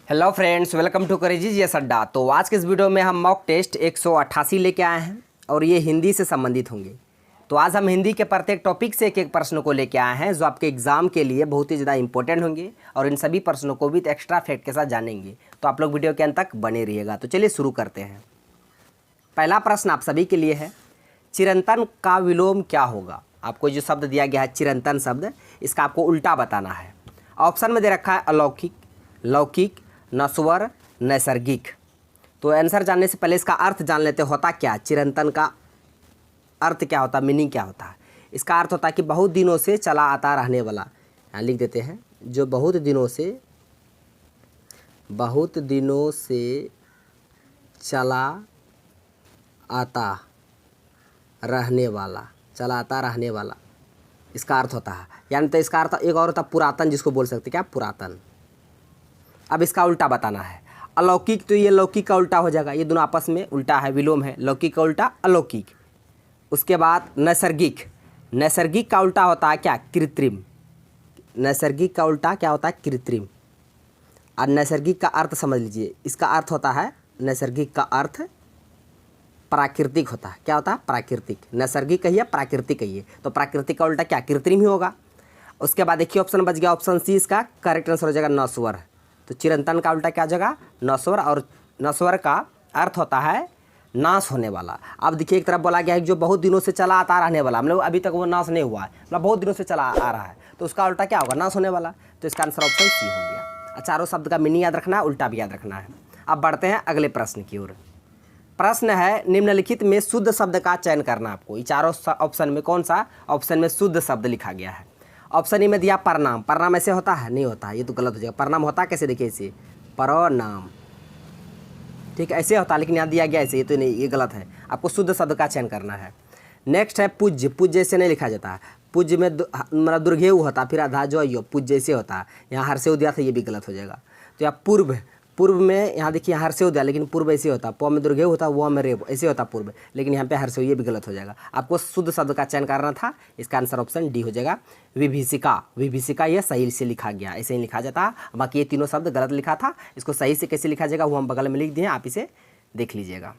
Hello friends, welcome to करेजी ये अड्डा। तो आज के इस वीडियो में हम मॉक टेस्ट 188 लेके आए हैं और ये हिंदी से संबंधित होंगे। तो आज हम हिंदी के प्रत्येक टॉपिक से एक एक प्रश्नों को लेके आए हैं जो आपके एग्जाम के लिए बहुत ही ज़्यादा इंपॉर्टेंट होंगे और इन सभी प्रश्नों को भी एक्स्ट्रा फैक्ट के साथ जानेंगे। तो आप लोग वीडियो के अंत तक बने रहिएगा। तो चलिए शुरू करते हैं। पहला प्रश्न आप सभी के लिए है, चिरंतन का विलोम क्या होगा। आपको जो शब्द दिया गया है चिरंतन शब्द, इसका आपको उल्टा बताना है। ऑप्शन में दे रखा है अलौकिक, लौकिक, नश्वर, नैसर्गिक। तो आंसर जानने से पहले इसका अर्थ जान लेते। होता क्या चिरंतन का अर्थ क्या होता, मीनिंग क्या होता है। इसका अर्थ होता है कि बहुत दिनों से चला आता रहने वाला। यहाँ लिख देते हैं, जो बहुत दिनों से चला आता रहने वाला, चला आता रहने वाला इसका अर्थ होता है। यानी तो इसका अर्थ एक और होता है पुरातन, जिसको बोल सकते क्या, पुरातन। अब इसका उल्टा बताना है। अलौकिक, तो ये लौकिक का उल्टा हो जाएगा, ये दोनों आपस में उल्टा है, विलोम है। लौकिक का उल्टा अलौकिक। उसके बाद नैसर्गिक, नैसर्गिक का उल्टा होता है क्या, कृत्रिम। नैसर्गिक का उल्टा क्या होता है, कृत्रिम। और नैसर्गिक का अर्थ समझ लीजिए, इसका अर्थ होता है, नैसर्गिक का अर्थ प्राकृतिक होता है। क्या होता है, प्राकृतिक। नैसर्गिक कहिए, प्राकृतिक कहिए, तो प्राकृतिक का उल्टा क्या, कृत्रिम ही होगा। उसके बाद देखिए ऑप्शन बच गया, ऑप्शन सी इसका करेक्ट आंसर हो जाएगा नश्वर। तो चिरंतन का उल्टा क्या हो जाएगा, नश्वर। और नश्वर का अर्थ होता है नाश होने वाला। अब देखिए एक तरफ बोला गया है जो बहुत दिनों से चला आता रहने वाला, मतलब अभी तक वो नाश नहीं हुआ है, मतलब बहुत दिनों से चला आ रहा है, तो उसका उल्टा क्या होगा, नाश होने वाला। तो इसका आंसर ऑप्शन सी हो गया। चारों शब्द का मीनिंग याद रखना है, उल्टा भी याद रखना है। अब बढ़ते हैं अगले प्रश्न की ओर। प्रश्न है, निम्नलिखित में शुद्ध शब्द का चयन करना। आपको ये चारों ऑप्शन में कौन सा ऑप्शन में शुद्ध शब्द लिखा गया है। ऑप्शन ई में दिया प्रणाम। प्रणाम ऐसे होता है, नहीं होता, ये तो गलत हो जाएगा। प्रणाम होता कैसे, देखिए इसे प्रणाम, ठीक है, ऐसे होता है, लेकिन यहाँ दिया गया ऐसे, ये तो नहीं, ये गलत है। आपको शुद्ध शब्द का चयन करना है। नेक्स्ट है पूज्य। पूज्य ऐसे नहीं लिखा जाता है, पूज्य में मतलब दुर्घेय होता, फिर आधा जो यो पूज्य ऐसे होता है। यहाँ हर से दिया था, ये भी गलत हो जाएगा। तो यहाँ पूर्व, पूर्व में यहाँ देखिए हर से दिया, लेकिन पूर्व ऐसे होता, प में दुर्घेय होता, वो में रेव ऐसे होता पूर्व, लेकिन यहाँ पे हर से, ये भी गलत हो जाएगा। आपको शुद्ध शब्द का चयन करना था। इसका आंसर ऑप्शन डी हो जाएगा, विभीषिका। विभीषिका ये सही से लिखा गया, ऐसे ही लिखा जाता। बाकी ये तीनों शब्द गलत लिखा था, इसको सही से कैसे लिखा जाएगा वो हम बगल में लिख दिए, आप इसे देख लीजिएगा।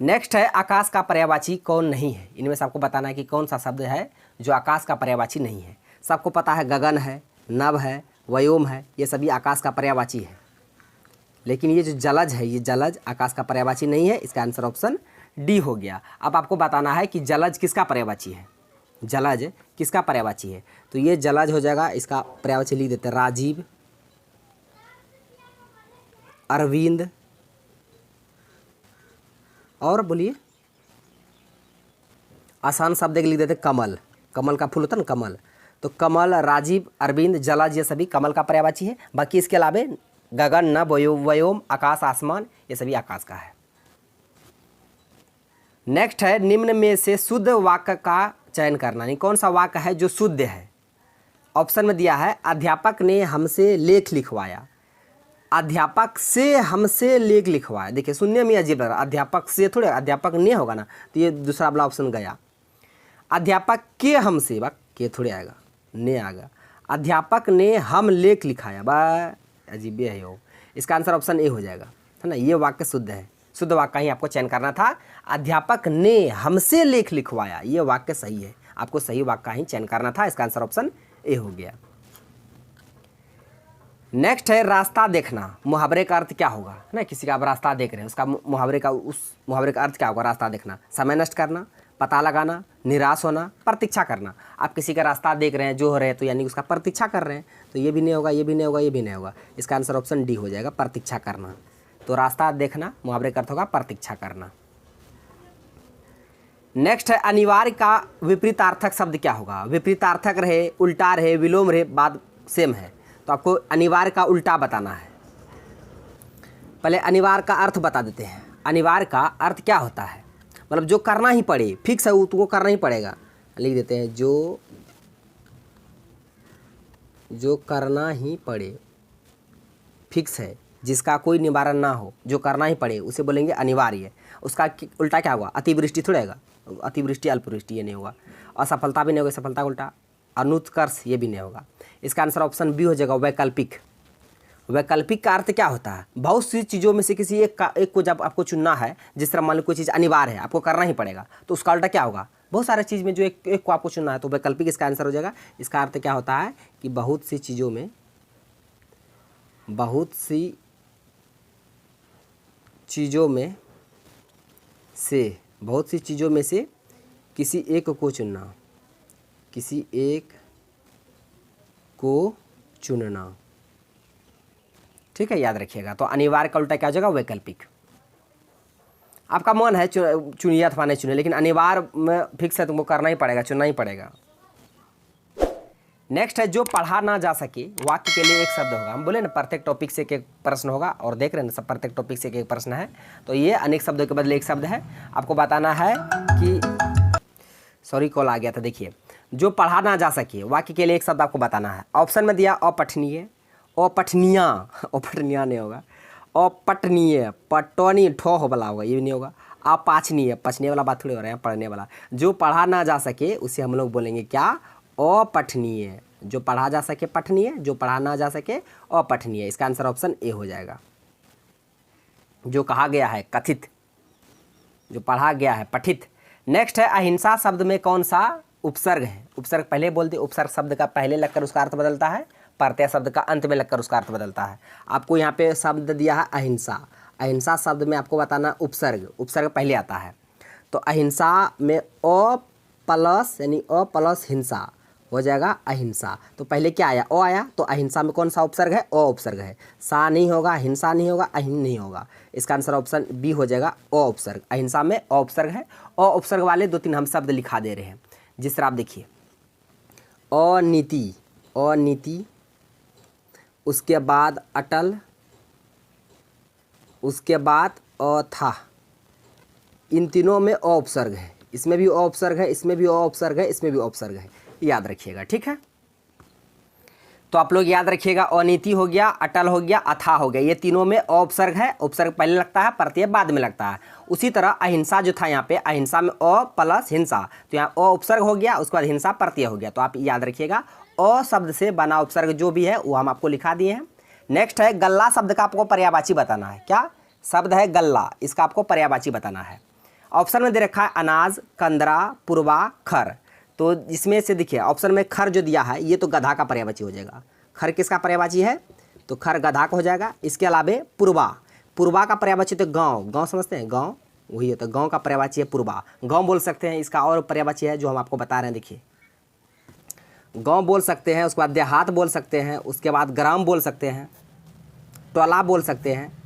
नेक्स्ट है, आकाश का पर्यायवाची कौन नहीं है। इनमें से आपको बताना है कि कौन सा शब्द है जो आकाश का पर्यायवाची नहीं है। सबको पता है, गगन है, नभ है, व्योम है, ये सभी आकाश का पर्यायवाची है। लेकिन ये जो जलज है, ये जलज आकाश का पर्यायवाची नहीं है। इसका आंसर ऑप्शन डी हो गया। अब आपको बताना है कि जलज किसका पर्यायवाची है, जलज किसका पर्यायवाची है। तो ये जलज हो जाएगा, इसका पर्यायवाची लिख देते हैं राजीव, अरविंद, और बोलिए आसान शब्द लिख देते कमल। कमल का फूल होता ना, कमल। तो कमल, राजीव, अरविंद, जलज ये सभी कमल का पर्यायवाची है। बाकी इसके अलावा गगन, नभ, व्योम, आकाश, आसमान, ये सभी आकाश का है। नेक्स्ट है, निम्न में से शुद्ध वाक्य का चयन करना। नहीं, कौन सा वाक्य है जो शुद्ध है। ऑप्शन में दिया है, अध्यापक ने हमसे लेख लिखवाया। अध्यापक से हमसे लेख लिखवाया, देखिए सुनने में अजीब लग रहा है, अध्यापक से थोड़े, अध्यापक ने होगा ना, तो ये दूसरा वाला ऑप्शन गया। अध्यापक के हमसे, बा के थोड़े आएगा, ने आएगा। अध्यापक ने हम लेख लिखाया, बा अजीब है हो। इसका आंसर ऑप्शन ए हो जाएगा, है ना। ये वाक्य शुद्ध है, शुद्ध वाक्य ही आपको चयन करना था। अध्यापक ने हमसे लेख लिखवाया, ये वाक्य सही है, आपको सही वाक्य ही चयन करना था। इसका आंसर ऑप्शन ए हो गया। नेक्स्ट है, रास्ता देखना। मुहावरे का अर्थ क्या होगा, है ना। किसी का आप रास्ता देख रहे हैं, उसका मुहावरे का, उस मुहावरे का अर्थ क्या होगा, रास्ता देखना। समय नष्ट करना, पता लगाना, निराश होना, प्रतीक्षा करना। आप किसी का रास्ता देख रहे हैं, जो हो रहे हैं, तो यानी उसका प्रतीक्षा कर रहे हैं। तो ये भी नहीं होगा, ये भी नहीं होगा, ये भी नहीं होगा। इसका आंसर ऑप्शन डी हो जाएगा, प्रतीक्षा करना। तो रास्ता देखना मुहावरे का अर्थ होगा प्रतीक्षा करना। नेक्स्ट है, अनिवार्य का विपरीतार्थक शब्द क्या होगा। विपरीतार्थक रहे, उल्टा रहे, विलोम रहे, बात सेम है, तो आपको अनिवार्य का उल्टा बताना है। पहले अनिवार्य का अर्थ बता देते हैं। अनिवार्य का अर्थ क्या होता है, मतलब जो करना ही पड़े, फिक्स है, वो तुमको करना ही पड़ेगा। लिख देते हैं, जो करना ही पड़े, फिक्स है, जिसका कोई निवारण ना हो, जो करना ही पड़े, उसे बोलेंगे अनिवार्य। उसका उल्टा क्या होगा, अतिवृष्टि थोड़ा होगा, अतिवृष्टि अल्पवृष्टि ये नहीं होगा। असफलता भी नहीं होगा, सफलता उल्टा। अनुत्कर्ष ये भी नहीं होगा। इसका आंसर ऑप्शन बी हो जाएगा, वैकल्पिक। वैकल्पिक का अर्थ क्या होता है, बहुत सी चीज़ों में से किसी एक को जब आपको चुनना है, जिस तरह मान लो कोई चीज़ अनिवार्य है, आपको करना ही पड़ेगा, तो उसका उल्टा क्या होगा, बहुत सारे चीज़ में जो एक को आपको चुनना है, तो वैकल्पिक इसका आंसर हो जाएगा। इसका अर्थ क्या होता है कि बहुत सी चीज़ों में से किसी एक को चुनना, किसी एक को चुनना। ठीक है, याद रखिएगा। तो अनिवार्य का उल्टा क्या हो जाएगा, वैकल्पिक। आपका मन है चुनिए अथवा नहीं चुनिए, लेकिन अनिवार्य में फिक्स है, तुमको करना ही पड़ेगा, चुनना ही पड़ेगा। नेक्स्ट है जो पढ़ा ना जा सके, वाक्य के लिए एक शब्द होगा। हम बोले ना प्रत्येक टॉपिक से एक प्रश्न होगा, और देख रहे हैं ना सब प्रत्येक टॉपिक से एक प्रश्न है, तो ये अनेक शब्दों के बदले एक शब्द है। आपको बताना है कि सॉरी कॉल आ गया था। देखिए, जो पढ़ा ना जा सके, वाक्य के लिए एक शब्द आपको बताना है। ऑप्शन में दिया अपठनीय, अपठनिया, अपठनिया नहीं होगा, अपठनीय, पटौनी ठो हो वाला होगा, ये भी नहीं होगा। अपाचनीय, पचने वाला बात थोड़ी हो रहा है, पढ़ने वाला। जो पढ़ा ना जा सके उसे हम लोग बोलेंगे क्या, अपठनीय। जो पढ़ा जा सके पठनीय, जो पढ़ा ना जा सके अपठनीय। इसका आंसर ऑप्शन ए हो जाएगा। जो कहा गया है कथित, जो पढ़ा गया है पठित। नेक्स्ट है अहिंसा शब्द में कौन सा उपसर्ग है। उपसर्ग पहले बोलते, उपसर्ग शब्द का पहले लगकर उसका अर्थ बदलता है, प्रत्यय शब्द का अंत में लगकर उसका अर्थ बदलता है। आपको यहाँ पे शब्द दिया है अहिंसा, अहिंसा शब्द में आपको बताना उपसर्ग, उपसर्ग पहले आता है। तो अहिंसा में अ प्लस यानी अ प्लस हिंसा हो जाएगा अहिंसा। तो पहले क्या आया, अ आया, तो अहिंसा में कौन सा उपसर्ग है, अ उपसर्ग है। सा नहीं होगा, हिंसा नहीं होगा, अहिन नहीं होगा। इसका आंसर ऑप्शन बी हो जाएगा, अ उपसर्ग। अहिंसा में अ उपसर्ग है। अ उपसर्ग वाले 2-3 हम शब्द लिखा दे रहे हैं, जिस तरह आप देखिए, अनीति, अनीति, उसके बाद अटल, उसके बाद अथा। इन तीनों में अ उपसर्ग है, इसमें भी अ उपसर्ग है, इसमें भी अ उपसर्ग है, इसमें भी अ उपसर्ग है, याद रखिएगा। ठीक है, तो आप लोग याद रखिएगा, अनीति हो गया, अटल हो गया, अथा हो गया, ये तीनों में अ उपसर्ग है। उपसर्ग पहले लगता है, प्रत्यय बाद में लगता है। उसी तरह अहिंसा जो था यहाँ पे, अहिंसा में अ प्लस हिंसा, तो यहाँ अ उपसर्ग हो गया, उसके बाद हिंसा प्रत्यय हो गया। तो आप याद रखिएगा, अ शब्द से बना उपसर्ग जो भी है वो हम आपको लिखा दिए हैं। नेक्स्ट है गल्ला शब्द का आपको पर्यायवाची बताना है। क्या शब्द है गल्ला, इसका आपको पर्यायवाची बताना है। ऑप्शन में दे रखा है अनाज, कंदरा, पुरवा, खर। तो इसमें से देखिए ऑप्शन में खर जो दिया है, ये तो गधा का पर्यायवाची हो जाएगा। खर किसका पर्यायवाची है, तो खर गधा का हो जाएगा। इसके अलावा पुरवा, पुरवा का पर्यायवाची तो गांव, गांव समझते हैं, गांव वही है, तो गांव का पर्यायवाची है पुरवा, गांव बोल सकते हैं। इसका और पर्यायवाची है जो हम आपको बता रहे हैं, देखिए गांव बोल सकते हैं, उसके बाद देहात बोल सकते हैं, उसके बाद ग्राम बोल सकते हैं, टोला बोल सकते हैं।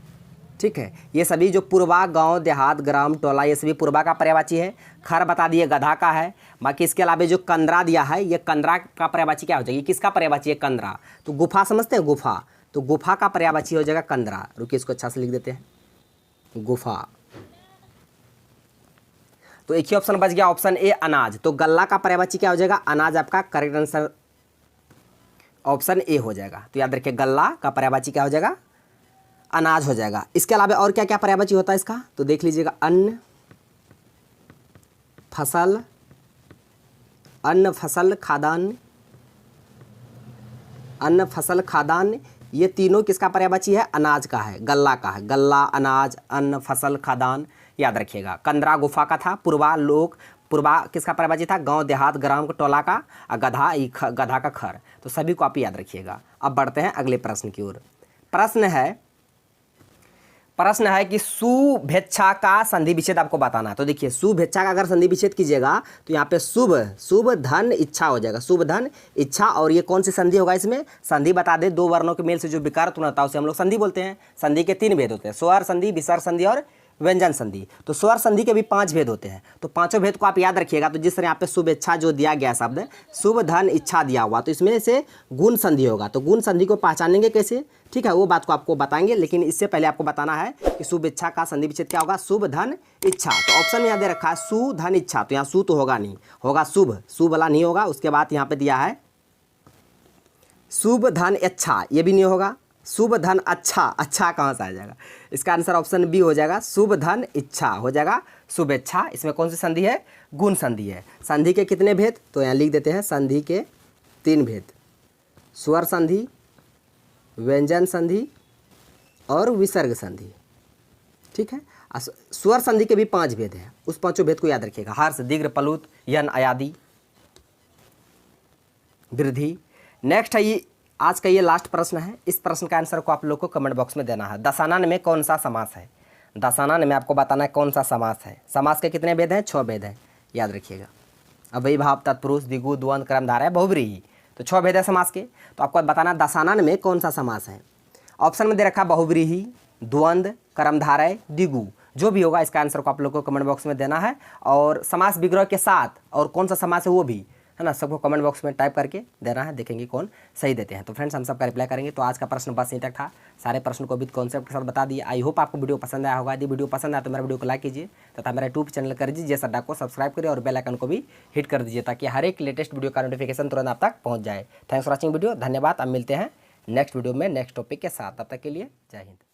ठीक है, ये सभी जो पुरवा, गांव, देहात, ग्राम, टोला, ये सभी पुरवा का पर्यायवाची है। खर बता दिए गधा का है। बाकी इसके अलावा जो कंदरा दिया है, ये कंदरा का पर्यायवाची क्या हो जाएगी, किसका पर्यायवाची है, कंदरा। तो गुफा समझते हैं, गुफा, तो गुफा का पर्यायवाची हो जाएगा कंदरा। रुकिए इसको अच्छा से लिख देते हैं, गुफा। तो एक ही ऑप्शन बच गया, ऑप्शन ए अनाज। तो गल्ला का पर्यायवाची क्या हो जाएगा, अनाज। आपका करेक्ट आंसर ऑप्शन ए हो जाएगा। तो याद रखिए, गल्ला का पर्यायवाची क्या हो जाएगा, अनाज हो जाएगा। इसके अलावा और क्या क्या पर्यायवाची होता है इसका, तो देख लीजिएगा, अन्न, फसल, अन्न, फसल, खाद्यान्न, अन्न, फसल, खाद्यान्न, ये तीनों किसका पर्यायवाची है, अनाज का है, गल्ला का है। गल्ला, अनाज, अन्न, फसल, खाद्यान्न, याद रखिएगा। कंदरा गुफा का था, पुरवा लोक, पुरवा किसका पर्यायवाची था, गांव, देहात, ग्राम, टोला का, और गधा गधा का खर। तो सभी को आप याद रखिएगा। अब बढ़ते हैं अगले प्रश्न की ओर। प्रश्न है कि शुभेच्छा का संधि विच्छेद आपको बताना है। तो देखिए, शुभेच्छा का अगर संधि विच्छेद कीजिएगा तो यहाँ पे शुभ, शुभ धन इच्छा हो जाएगा, शुभ धन इच्छा। और ये कौन सी संधि होगा, इसमें संधि बता दे, 2 वर्णों के मेल से जो विकार उत्पन्न होता है उसे हम लोग संधि बोलते हैं। संधि के 3 भेद होते हैं, स्वर संधि, विसर्ग संधि और व्यंजन संधि। तो स्वर संधि के भी 5 भेद होते हैं, तो पांचों भेद को आप याद रखिएगा। तो जिस तरह यहाँ पे शुभेच्छा जो दिया गया शब्द, शुभ धन इच्छा दिया हुआ, तो इसमें से गुण संधि होगा। तो गुण संधि को पहचानेंगे कैसे, ठीक है, वो बात को आपको बताएंगे। लेकिन इससे पहले आपको बताना है कि शुभेच्छा का संधि विच्छेद क्या होगा, शुभ धन इच्छा। तो ऑप्शन में यहाँ दे रखा है सु धन इच्छा, तो यहाँ सु तो होगा नहीं, होगा शुभ, शुभ वाला नहीं होगा। उसके बाद यहाँ पे दिया है शुभ धन अच्छा, ये भी नहीं होगा। शुभ धन अच्छा, अच्छा कहाँ से आ जाएगा, इसका आंसर ऑप्शन बी हो जाएगा, शुभ धन इच्छा हो जाएगा शुभेच्छा। इसमें कौन सी संधि है, गुण संधि है। संधि के कितने भेद, तो यहाँ लिख देते हैं, संधि के 3 भेद, स्वर संधि, व्यंजन संधि और विसर्ग संधि। ठीक है। स्वर संधि के भी 5 भेद हैं, उस 5 भेद को याद रखिएगा। हर्ष, दीर्घ, प्लुत, यन, अयादि, वृद्धि। नेक्स्ट है ये आज का ये लास्ट प्रश्न है। इस प्रश्न का आंसर को आप लोग को कमेंट बॉक्स में देना है। दशानन में कौन सा समास है? दशानन में आपको बताना है कौन सा समास है। समास के कितने भेद हैं? 6 भेद हैं, याद रखिएगा। अव्ययीभाव, तत्पुरुष, द्विगु, द्वंद्व, क्रमधारय, बहुव्रीहि, तो 6 भेद है समास के। तो आपको बताना दशानन में कौन सा समास है। ऑप्शन में दे रखा बहुव्रीहि, द्वंद्व, कर्मधारय, द्विगु, जो भी होगा इसका आंसर को आप लोग को कमेंट बॉक्स में देना है। और समास विग्रह के साथ और कौन सा समास है वो भी, है ना, सबको कमेंट बॉक्स में टाइप करके देना है, देखेंगे कौन सही देते हैं। तो फ्रेंड्स हम सबका रिप्लाई करेंगे। तो आज का प्रश्न बस यहीं तक था। सारे प्रश्न को विद कॉन्सेप्ट के साथ बता दिए। आई होप आपको वीडियो पसंद आया होगा। यदि वीडियो पसंद आया तो मेरा वीडियो को लाइक कीजिए तथा मेरा यूट्यूब चैनल कर दीजिए सड्डा को सब्सक्राइब करिए और बेल आइकन को भी हिट कर दीजिए ताकि हर एक लेटेस्ट वीडियो का नोटिफिकेशन तुरंत आप तक पहुँच जाए। Thanks for watching video. धन्यवाद। अब मिलते हैं नेक्स्ट वीडियो में नेक्स्ट टॉपिक के साथ। तब तक के लिए जय हिंद।